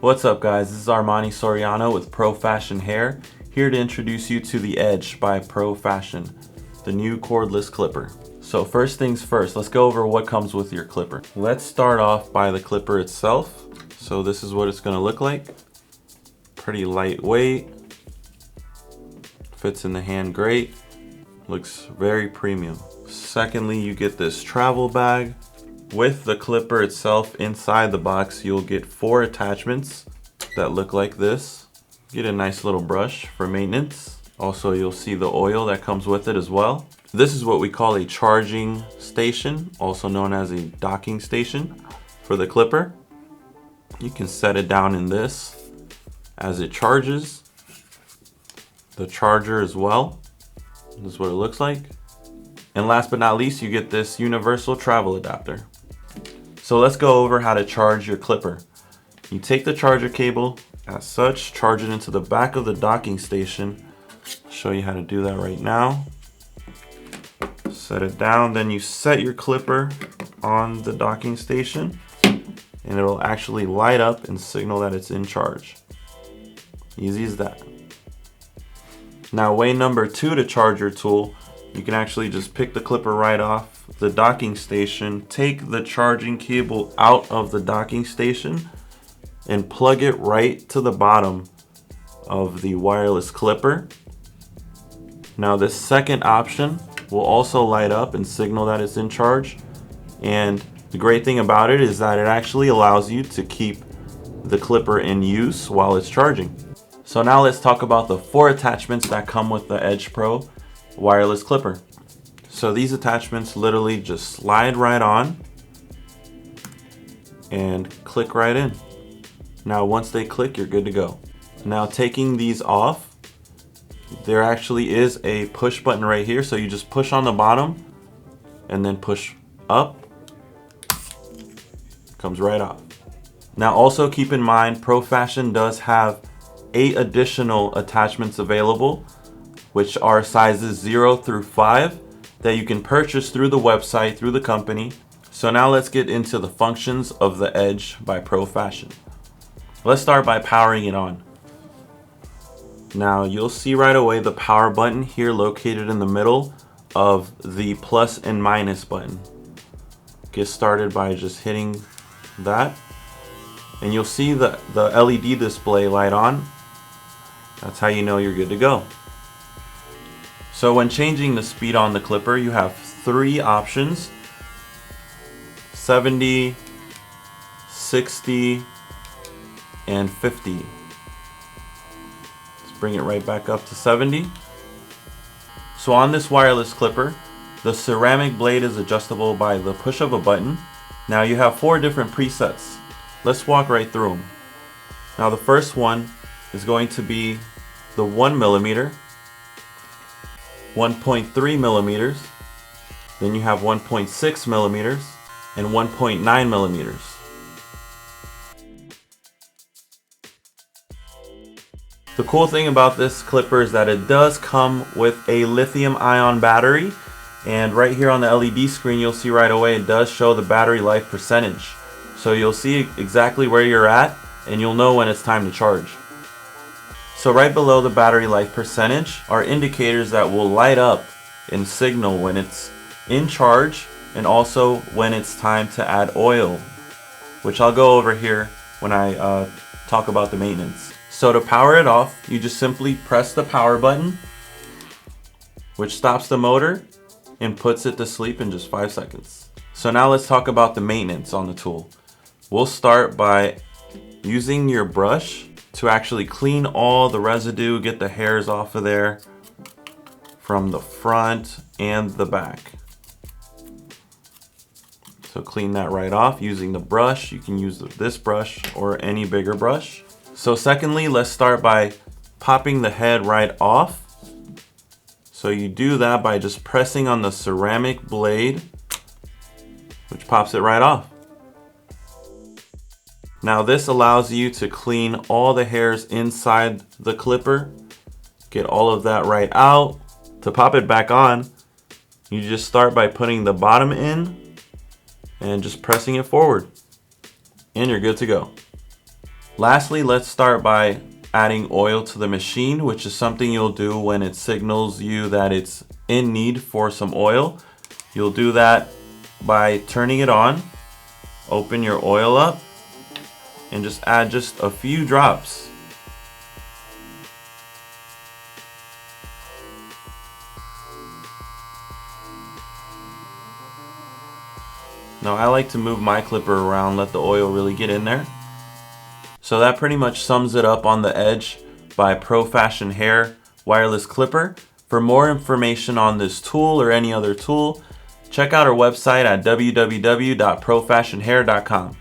What's up guys, this is Armani Soriano with Profashion Hair, here to introduce you to the Edge by Profashion, the new cordless clipper. So first things first, let's go over what comes with your clipper. Let's start off by the clipper itself. So this is what it's going to look like. Pretty lightweight, fits in the hand great, looks very premium. Secondly, you get this travel bag. With the clipper itself inside the box, you'll get 4 attachments that look like this. Get a nice little brush for maintenance. Also, you'll see the oil that comes with it as well. This is what we call a charging station, also known as a docking station for the clipper. You can set it down in this as it charges. The charger as well. This is what it looks like. And last but not least, you get this universal travel adapter. So let's go over how to charge your clipper. You take the charger cable as such, charge it into the back of the docking station. I'll show you how to do that right now. Set it down, then you set your clipper on the docking station and it'll actually light up and signal that it's in charge. Easy as that. Now way number 2 to charge your tool, you can actually just pick the clipper right off the docking station, take the charging cable out of the docking station and plug it right to the bottom of the wireless clipper. Now this second option will also light up and signal that it's in charge. And the great thing about it is that it actually allows you to keep the clipper in use while it's charging. So now let's talk about the 4 attachments that come with the Edge Pro wireless clipper. So these attachments literally just slide right on and click right in. Now once they click, you're good to go. Now taking these off, there actually is a push button right here. So you just push on the bottom and then push up. Comes right off. Now also keep in mind, Profashion does have 8 additional attachments available, which are sizes 0 through 5 that you can purchase through the website, through the company. So now let's get into the functions of the Edge by Profashion. Let's start by powering it on. Now you'll see right away the power button here located in the middle of the plus and minus button. Get started by just hitting that and you'll see the LED display light on. That's how you know you're good to go. So when changing the speed on the clipper, you have 3 options: 70, 60, and 50. Let's bring it right back up to 70. So on this wireless clipper, the ceramic blade is adjustable by the push of a button. Now you have 4 different presets. Let's walk right through them. Now the first one is going to be the 1mm, 1.3 millimeters, then you have 1.6 millimeters and 1.9 millimeters. The cool thing about this clipper is that it does come with a lithium ion battery, and right here on the LED screen you'll see right away it does show the battery life percentage. So you'll see exactly where you're at and you'll know when it's time to charge. So right below the battery life percentage are indicators that will light up and signal when it's in charge and also when it's time to add oil, which I'll go over here when I talk about the maintenance. So to power it off, you just simply press the power button, which stops the motor and puts it to sleep in just 5 seconds. So now let's talk about the maintenance on the tool. We'll start by using your brush to actually clean all the residue, get the hairs off of there from the front and the back. So clean that right off using the brush. You can use this brush or any bigger brush. So secondly, let's start by popping the head right off. So you do that by just pressing on the ceramic blade, which pops it right off. Now this allows you to clean all the hairs inside the clipper, get all of that right out. To pop it back on, you just start by putting the bottom in and just pressing it forward, and you're good to go. Lastly, let's start by adding oil to the machine, which is something you'll do when it signals you that it's in need for some oil. You'll do that by turning it on, open your oil up, and just add just a few drops. Now I like to move my clipper around, let the oil really get in there. So that pretty much sums it up on the Edge by Profashion Hair Wireless Clipper. For more information on this tool or any other tool, check out our website at www.profashionhair.com.